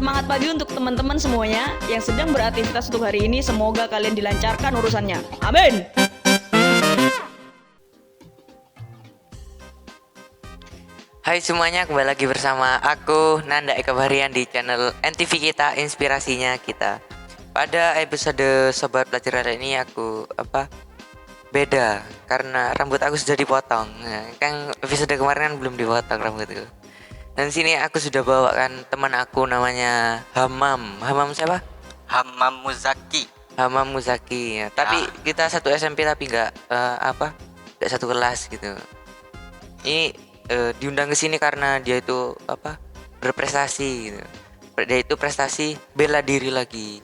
Semangat pagi untuk teman-teman semuanya yang sedang beraktivitas untuk hari ini. Semoga kalian dilancarkan urusannya. Amin. Hai semuanya, kembali lagi bersama aku Nanda Eka Bahrian di channel NTV kita, inspirasinya kita. Pada episode Sobat Pelajar hari ini aku beda karena rambut aku sudah dipotong. Nah, kan episode kemarin kan belum dipotong rambutku. Dan sini aku sudah bawakan teman aku namanya Hamam. Hamam siapa? Hamam Muzaki. Hamam Muzaki. Ya. Tapi kita satu SMP tapi nggak satu kelas gitu. Ini diundang ke sini karena dia itu berprestasi gitu. Dia itu prestasi bela diri lagi.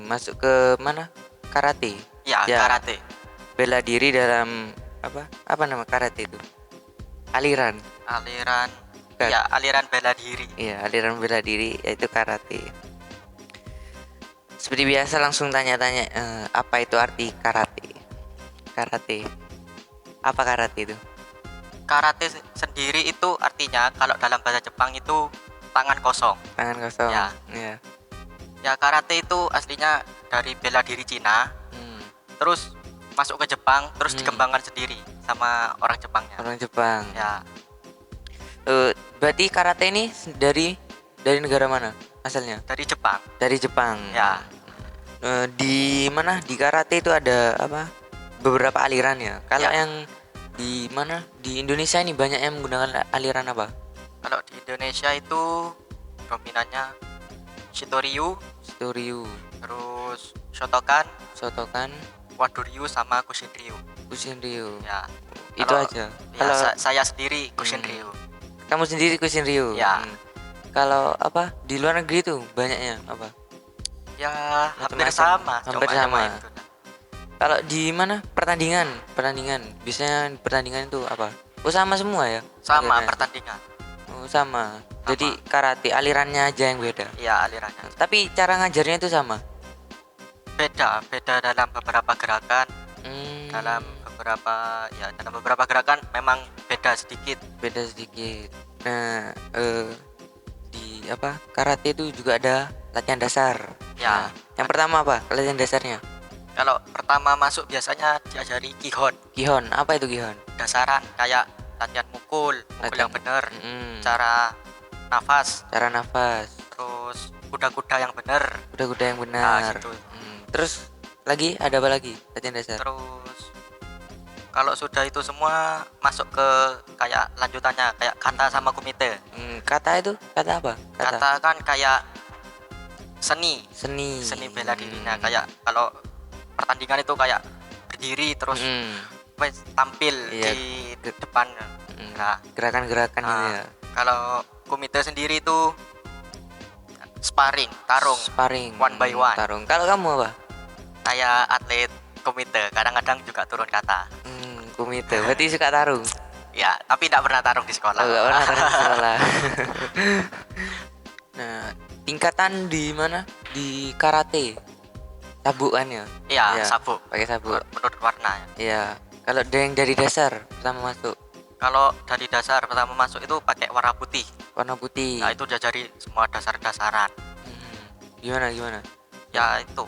Masuk ke mana? Karate. Ya, karate. Bela diri dalam apa nama karate itu? Aliran bela diri. Iya, aliran bela diri yaitu karate. Seperti biasa langsung tanya-tanya apa itu arti karate? Apa karate itu? Karate sendiri itu artinya kalau dalam bahasa Jepang itu tangan kosong. Tangan kosong. Ya. Iya. Ya, karate itu aslinya dari bela diri Cina. Terus masuk ke Jepang, terus dikembangkan sendiri sama orang Jepangnya. Orang Jepang. Ya. Berarti karate ini dari negara mana asalnya? Dari Jepang. Dari Jepang. Ya. Di mana di karate itu ada beberapa aliran ya. Kalau yang di mana di Indonesia ini banyak yang menggunakan aliran apa? Kalau di Indonesia itu dominannya Shitoryu, terus Shotokan, Wado-ryu sama Kushin-ryu. Ya. Itu aja. Ya, kalau saya sendiri Kushin-ryu. Kamu sendiri Kushin-ryu. Ya. Kalau di luar negeri itu banyaknya apa? Ya, hampir sama. Kalau di mana pertandingan biasanya pertandingan itu apa? Oh sama semua ya? Sama alirannya? pertandingan. Oh sama. Jadi karate alirannya aja yang beda. Iya, alirannya. Tapi cara ngajarnya itu sama. Beda dalam beberapa gerakan. Dalam beberapa gerakan memang beda sedikit. Nah, di karate itu juga ada latihan dasar. Ya. Nah, yang pertama apa? Latihan dasarnya. Kalau pertama masuk biasanya diajari Gihon, apa itu Gihon? Dasaran kayak latihan mukul yang benar, cara nafas, terus kuda-kuda yang benar. Nah, gitu. Terus lagi ada apa lagi latihan dasar? Terus kalau sudah itu semua masuk ke kayak lanjutannya kayak kata sama kumite. Kata itu kata apa? Kata kan kayak seni bela dirinya. Kayak kalau pertandingan itu kayak berdiri terus tampil di depan. Nah, gerakan-gerakan itu ya. Kalau kumite sendiri itu sparring, one by one. Kalau kamu apa? Saya atlet kumite, kadang-kadang juga turun kata. Kumite, berarti suka tarung? Ya, tapi tidak pernah tarung di sekolah. Nggak pernah tarung di sekolah. Nah, tingkatan di mana? Di karate. Sabuk kan ya? Iya, sabuk. Pakai sabuk. Menurut warna. Iya. Kalau dari dasar pertama masuk. Kalau dari dasar pertama masuk itu pakai warna putih. Nah, itu diajari semua dasar-dasaran. Gimana? Ya itu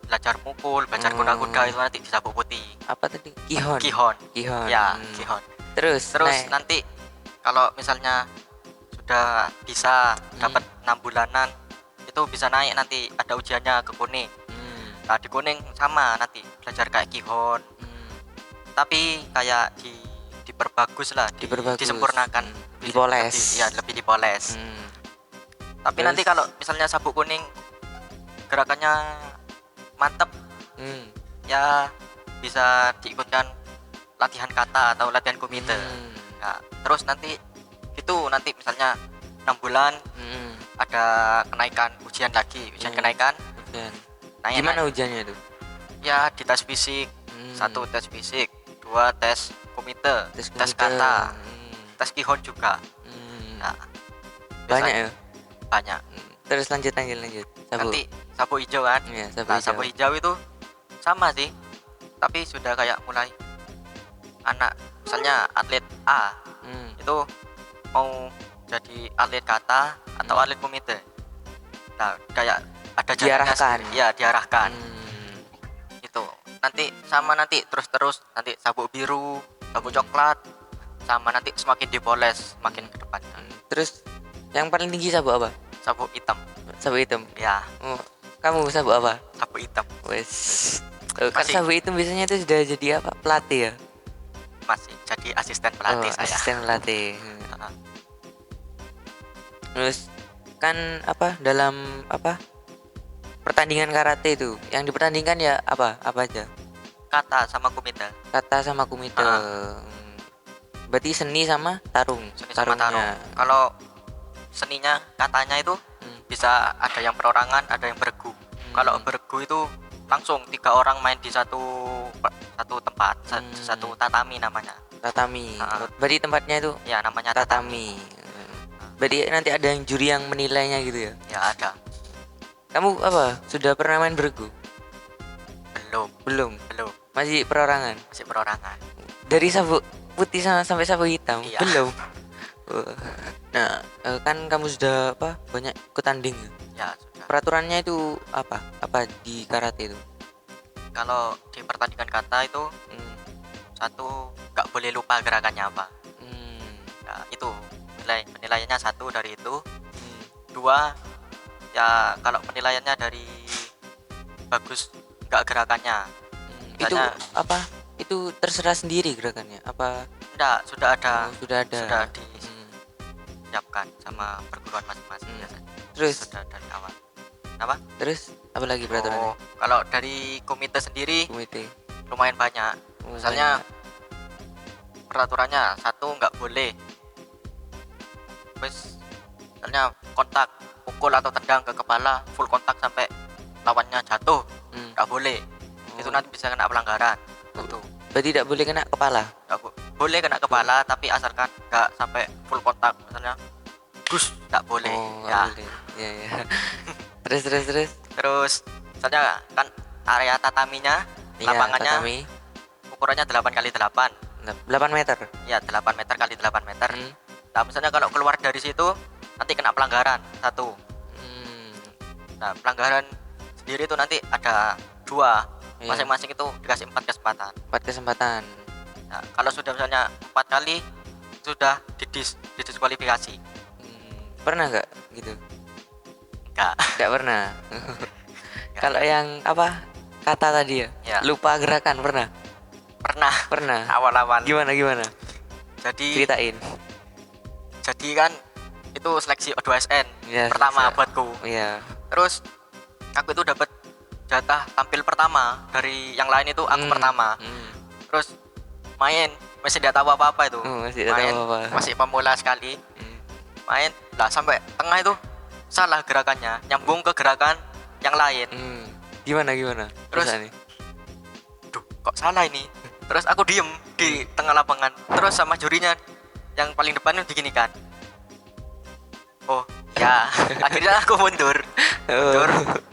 belajar mukul, belajar kuda-kuda itu nanti di sabuk putih. Apa tadi? Gihon. Ya, Gihon. Terus nanti kalau misalnya sudah bisa dapat 6 bulanan itu bisa naik, nanti ada ujiannya ke kuning. Nah, di kuning sama nanti belajar kayak Gihon. Tapi kayak diperbagus lah, disempurnakan, dipoles. Lebih dipoles. Tapi nanti kalau misalnya sabuk kuning gerakannya mantap, ya bisa diikutkan latihan kata atau latihan kumite. Nah, terus nanti misalnya 6 bulan ada kenaikan ujian kenaikan. Naik. Gimana ujiannya itu? Ya di tes fisik, 1 tes fisik, 2 tes kumite, tes kata, tes Gihon juga. Nah, banyak ya? Banyak. Terus lanjut. Nanti sabuk hijau kan? Ya, sabuk hijau itu sama sih, tapi sudah kayak mulai anak misalnya atlet A itu mau jadi atlet kata atau atlet komite. Nah, kayak ada jalannya Diarahkan. sendiri. Ya, diarahkan. Hmm. Itu. Nanti sama nanti terus nanti sabuk biru, sabuk coklat, sama nanti semakin dipoles semakin ke depannya. Terus yang paling tinggi sabuk apa? Sabuk hitam. Sabuk hitam. Ya, Oh, kamu sabuk apa? sabuk hitam. Wes. Kan Masih- sabuk hitam biasanya itu sudah jadi apa? Pelatih ya? Masih jadi asisten pelatih Oh, saya. asisten pelatih. Heeh. Terus kan apa dalam apa pertandingan karate itu yang dipertandingkan ya apa aja? Kata sama komite. Kata sama kumite. Berarti seni sama tarung. Seni sama tarung. Tarungnya. Kalau seninya katanya itu bisa ada yang perorangan, ada yang beregu. Kalau beregu itu langsung 3 orang main di satu tempat, satu tatami namanya. Tatami. Ah. Berarti tempatnya itu Ya, namanya tatami. tatami. Berarti nanti ada yang juri yang menilainya gitu ya. Ya, ada. Kamu apa? Sudah pernah main beregu? Belum, Belum. Masih perorangan. masih perorangan. Dari sabuk putih sampai sabuk hitam. Iya. Belum. Nah, kan kamu sudah apa? Banyak ikut tanding. Ya, sudah. Peraturannya itu apa? Apa di karate itu? Kalau di pertandingan kata itu Hmm. satu nggak boleh lupa gerakannya apa. Hmm. Nah, itu penilaiannya 1 dari itu. Hmm. 2, ya kalau penilaiannya dari bagus nggak gerakannya. Itu Misalnya- apa? Itu terserah sendiri gerakannya. Apa Enggak, sudah ada. oh, sudah ada? Sudah Hmm. disiapkan sama perguruan masing-masing biasanya. Terus Sudah dari awal. Apa? terus apa lagi peraturannya? Oh, kalau dari komite sendiri Komite. lumayan banyak. Oh, Misalnya banyak. peraturannya 1 nggak boleh. Terus misalnya kontak pukul atau tendang ke kepala full kontak sampai lawannya jatuh, nggak boleh. Itu Oh. nanti bisa kena pelanggaran. Itu Berarti tidak boleh kena kepala. boleh kena kepala tapi asalkan nggak sampai full kontak, misalnya gus nggak boleh. Oh, Ya. nggak boleh. Ya, ya. terus. Terus misalnya kan area tataminya, Iya, lapangannya tatami. ukurannya 8x8. 8 meter. Ya, 8 meter kali 8 meter. Hmm. Nah, misalnya kalau keluar dari situ nanti kena pelanggaran 1. Hmm. Nah, pelanggaran sendiri itu nanti ada 2. Iya. Masing-masing itu dikasih 4 kesempatan. 4 kesempatan. Nah, kalau sudah misalnya 4 kali sudah didiskualifikasi. Pernah nggak gitu? Enggak. Nggak pernah. Kalau yang apa? Kata tadi ya? Ya. Lupa gerakan pernah? Pernah Pernah. awal-awal. Gimana? Jadi Ceritain. kan itu seleksi O2SN Ya, pertama seleksi. buatku. Iya. Terus aku itu dapat jatah tampil pertama, dari yang lain itu aku pertama. Terus main masih tidak tahu apa-apa itu. Oh, masih tidak tahu Main, apa-apa. masih pemula sekali. Hmm. Main lah sampai tengah itu salah gerakannya, nyambung ke gerakan yang lain. Gimana? Terus- Nih? Duh, kok salah ini? Terus aku diem di tengah lapangan. Terus sama jurinya yang paling depan itu diginikan. Oh, ya. Akhirnya aku mundur.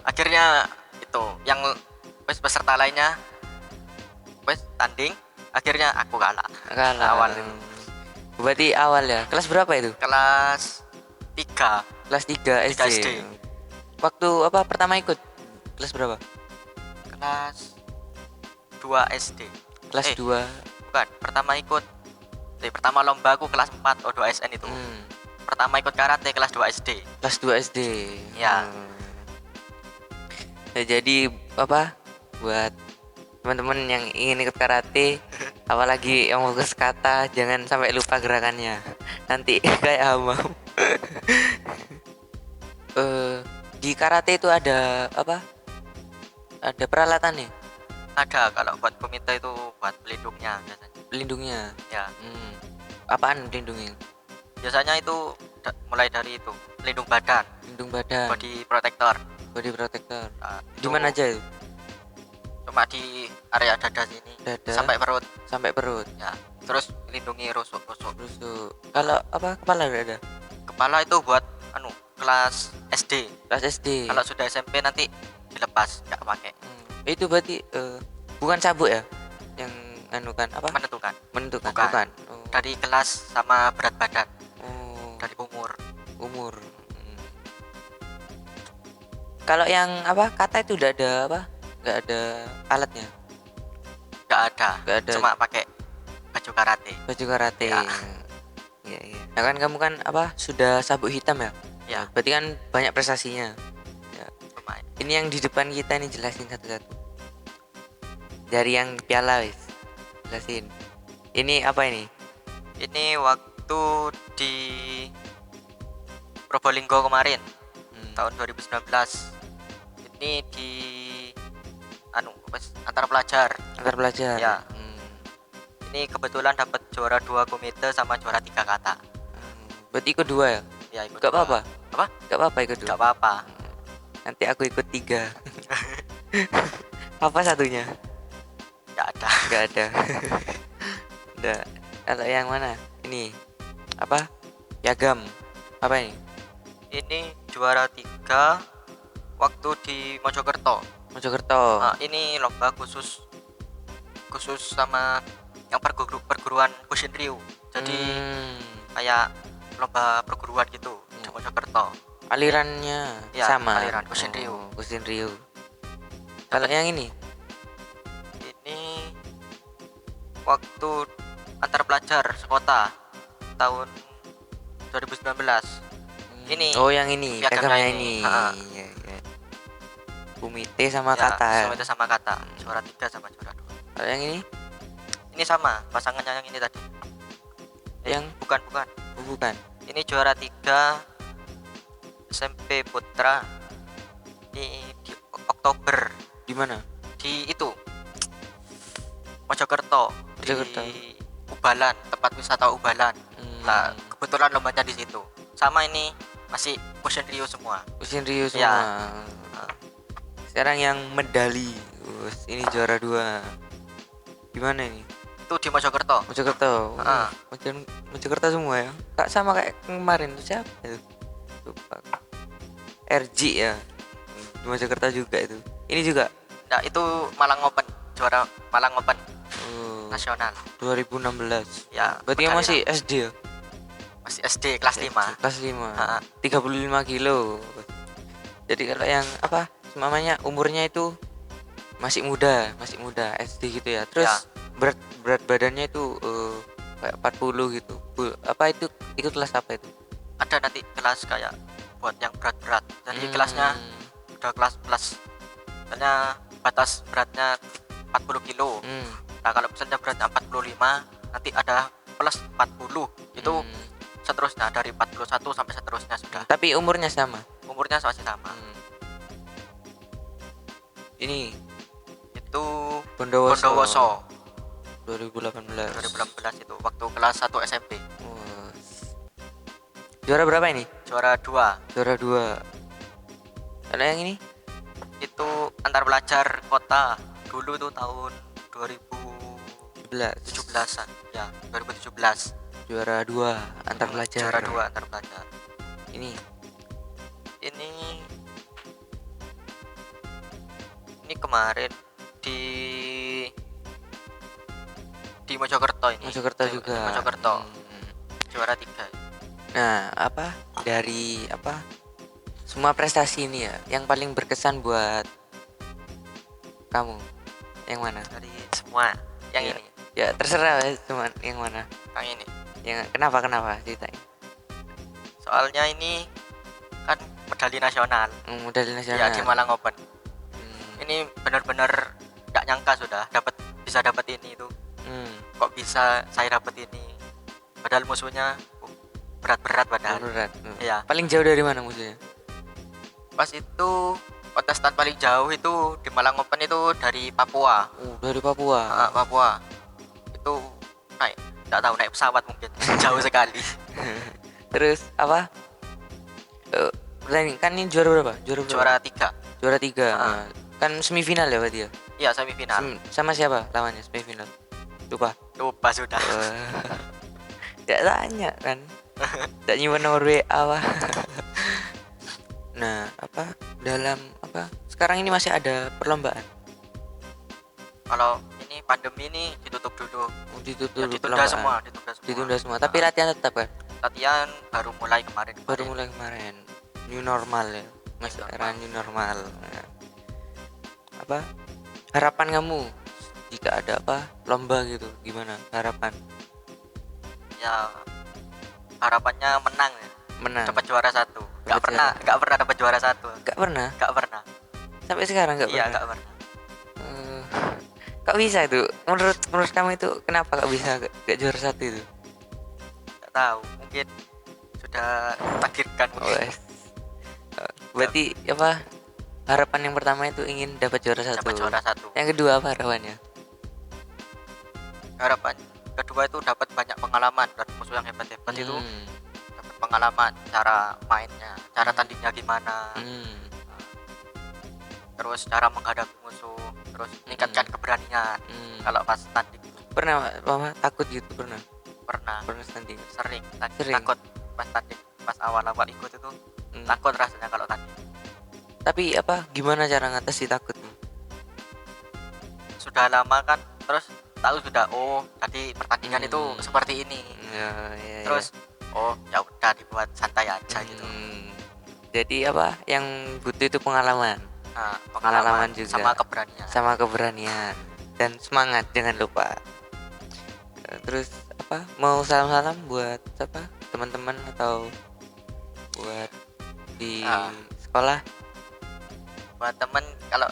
Akhirnya itu yang peserta lainnya tanding. Akhirnya aku kalah. Kalah. Awal itu. Berarti awal ya. Kelas berapa itu? Kelas 3 Kelas 3 SD. 3 SD. Waktu apa pertama ikut? Kelas berapa? Kelas 2 SD. Kelas 2. Bukan, pertama ikut. Pertama lomba aku kelas 4 O2SN itu. Pertama ikut karate kelas 2 SD. Kelas 2 SD. Ya. Ya, jadi apa? Buat teman-teman yang ingin ikut karate, apalagi yang fokus kata, jangan sampai lupa gerakannya. Nanti kayak Hamam. Di karate itu ada apa? Ada peralatannya, Ada, kalau buat komite itu buat pelindungnya biasanya. pelindungnya. Ya, Apaan pelindungnya? biasanya itu mulai dari itu pelindung badan, Pelindung badan, body protector. body protector. Nah, Di itu mana aja itu? Cuma di area dada sini Dada. sampai perut. Sampai perut. Ya, terus melindungi rusuk-rusuk. Rusuk. Kalau apa kepala udah ada? Kepala itu buat kelas SD. Kelas SD. Kalau sudah SMP nanti dilepas, nggak pakai. Itu berarti bukan sabuk ya? Yang kan apa? Menentukan Menentukan. Bukan. Bukan. dari kelas sama berat badan. Oh. dari umur. umur. Hmm. Kalau yang apa kata itu udah ada apa? Nggak ada alatnya, Nggak ada. nggak ada Cuma pakai baju karate. baju karate. Ya. Iya, iya. Nah kan kamu kan apa sudah sabuk hitam ya? Ya, Berarti kan banyak prestasinya. Ya. lumayan. Ini yang di depan kita nih jelasin satu-satu. Dari yang piala wis. Jelasin. Ini apa ini? Ini waktu di Probolinggo kemarin Hmm. tahun 2019. Ini di antar pelajar. Antar pelajar. Ya. Hmm. Ini kebetulan dapat juara 2 komite sama juara 3 kata. Berarti ikut 2 ya? Ya, ikut Gak dua. apa-apa. Apa? Gak apa-apa ikut 2. Gak apa-apa. Nanti aku ikut 3. Apa satunya? Gak ada. Gak ada. Udah. Kalau yang mana? Ini apa? Piagam. Apa ini? Ini juara 3 waktu di Mojokerto. Mojokerto. Ini lomba khusus sama yang perguruan Kushinryu. Jadi kayak lomba perguruan gitu di Mojokerto. Alirannya Ya, sama. aliran Kushinryu. Kushinryu. Kalau yang ini Ini waktu antar pelajar sekota tahun 2019. Ini Oh, yang ini, piagamnya piagamnya ini. ini. Ha-ha. Iya, iya. Kumite sama Ya, kata. komite sama kata, juara 3 sama juara 2. Kalau yang ini Ini sama pasangannya yang ini tadi. Yang- bukan. bukan. Ini juara 3 SMP Putra di Oktober Di mana? di itu Mojokerto, Mojokerto. di Ubalan, tempat wisata Ubalan. Nah, kebetulan lombanya di situ. Sama ini masih Kushinryu semua. Kushinryu Ya. semua. Sekarang yang medali. Ini juara 2. Di mana ini? Itu di Mojokerto. Mojokerto. Ah. Mojokerto semua ya. Kak sama kayak kemarin tuh siapa itu? Lupa. RG ya. Di Mojokerto juga itu. Ini juga. Nah, itu Malang Open, juara Malang Open Oh, nasional. 2016. Ya, Berarti medali masih lah. SD ya? Masih SD kelas 5. Kelas 5. Ah. 35 kilo. Jadi kalau yang apa? Namanya umurnya itu masih muda SD gitu ya. Terus berat badannya itu kayak 40 gitu. Apa itu ikut kelas apa itu? Ada nanti kelas kayak buat yang berat-berat. Jadi kelasnya udah kelas plus. Misalnya batas beratnya 40 kilo. Nah, kalau misalnya beratnya 45, nanti ada plus 40. Itu seterusnya dari 41 sampai seterusnya sudah. Tapi umurnya sama. Umurnya masih sama. Ini Itu Bondowoso. Bondowoso 2018. 2018 itu waktu kelas 1 SMP. Wah. Juara berapa ini? Juara 2 Juara 2. Kalau yang ini? itu antar pelajar kota. Dulu tuh tahun 2017-an. Ya, 2017. Juara 2 antar pelajar. Juara 2 antar pelajar. Ini Ini kemarin di Mojokerto ini. Mojokerto Di juga. Mojokerto. Juara 3. Nah, apa dari apa semua prestasi ini ya, yang paling berkesan buat kamu yang mana? Dari semua yang Ya. ini. Ya terserah ya, cuman yang mana? Yang ini. Yang kenapa ceritain? Soalnya ini kan medali nasional. Medali Ya, nasional. di Malang Open. Hmm. Ini benar-benar nggak nyangka sudah bisa dapat ini itu. Kok bisa saya dapat ini? Padahal musuhnya berat-berat padahal. Berat. Iya. Paling jauh dari mana musuhnya? Pas itu kontestan paling jauh itu di Malang Open itu dari Papua. Dari Papua. Papua. Itu nggak tahu naik pesawat mungkin. Jauh sekali. Terus apa? Kan ini juara berapa? Juara 3. Juara 3. Kan semifinal ya berarti ya? Iya, semifinal. Sama siapa lawannya semifinal? Lupa. Sudah. Tidak tanya kan. Tidak nyimpan nomor WA wah. Nah, apa dalam apa? Sekarang ini masih ada perlombaan. Kalau ini pandemi ini ditutup dulu. Ditunda Ditunda semua. Ditunda semua. Tapi latihan tetap kan? latihan baru mulai kemarin. Baru mulai kemarin. New normal ya. Masuk era new normal. Nah, apa? Harapan kamu jika ada apa? Lomba gitu. Gimana harapan? Ya harapannya menang ya. Menang. Dapat juara 1. Enggak Dapat pernah dapat juara 1. Gak pernah. Enggak pernah. Sampai sekarang gak Iya, pernah. enggak pernah. Eh, kok bisa itu? Menurut kamu itu kenapa kok bisa gak juara 1 itu? Enggak tahu. Mungkin sudah takdirkan Oh, mungkin. berarti apa? Harapan yang pertama itu ingin dapat juara 1. Dapat juara 1. Yang kedua apa harapannya? Harapan kedua itu dapat banyak pengalaman dari musuh yang hebat-hebat itu. Dapat pengalaman cara mainnya, cara tandingnya gimana, terus cara menghadapi musuh, terus meningkatkan keberanian kalau pas tanding. Pernah mama takut gitu pernah Pernah tanding. sering Sering. takut pas tanding, pas awal-awal ikut itu takut rasanya kalau tanding. Tapi apa gimana cara ngatasi takut? Sudah lama kan, terus tahu sudah, oh tadi pertandingan itu seperti ini, Ya, terus oh ya udah dibuat santai aja gitu. Jadi apa yang butuh itu pengalaman. Nah, Pengalaman juga. sama keberanian. Keberanian dan semangat jangan lupa. Terus apa mau salam-salam buat apa teman-teman atau buat di sekolah? Buat temen kalau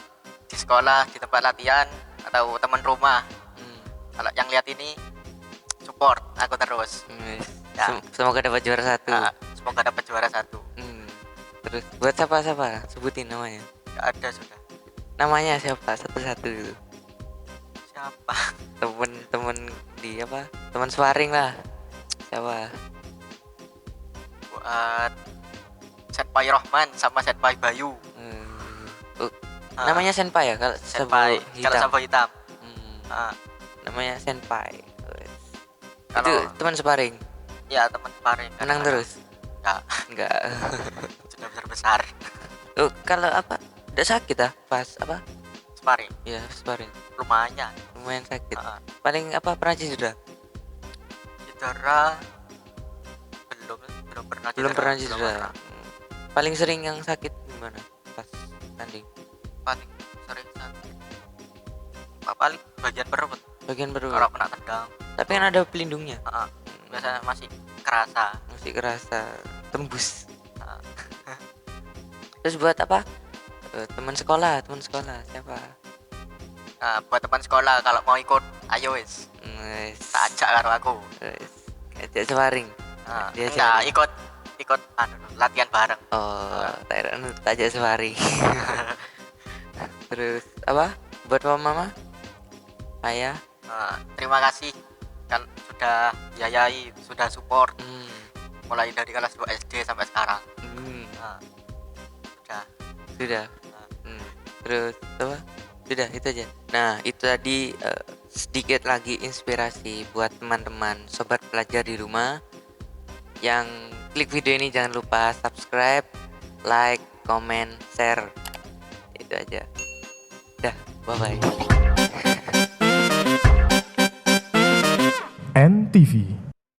di sekolah, di tempat latihan, atau teman rumah, kalau yang lihat ini support aku terus. Ya. Semoga dapat juara 1. Nah, semoga dapat juara 1. Terus buat siapa sebutin namanya. Gak ada sudah. Namanya siapa satu-satu gitu. Siapa? Temen di apa? Teman sparring lah. Siapa? Buat Senpai Rohman sama Senpai Bayu. Namanya senpai ya kalau Senpai. Kalau sabuk hitam. Namanya senpai. Kalau Itu teman sparring. ya teman sparring. Menang terus? Enggak. Sudah besar-besar. Kalau apa? Udah sakit pas apa? Sparring. Ya, sparring. Lumayan sakit. Paling apa pernah cedera? Cedera belum pernah cedera. Paling sering yang sakit gimana pas tanding? Paling sering sakit paling bagian perut kalau kena tendang. Tapi kan ada pelindungnya. Biasanya masih kerasa tembus. Terus buat apa? Teman sekolah siapa? Buat teman sekolah kalau mau ikut, ayo wis. Tak ajak karo aku. Ajak sparring. Ikut latihan bareng. Tak ajak sparring. Terus apa? Buat mama? Ayah? Terima kasih kan sudah biayai, sudah support. Mulai dari kelas 2 SD sampai sekarang. Sudah. Terus apa? Sudah itu aja. Nah itu tadi sedikit lagi inspirasi buat teman-teman sobat pelajar di rumah yang klik video ini. Jangan lupa subscribe, like, comment, share. Itu aja. Dah, bye bye. NTV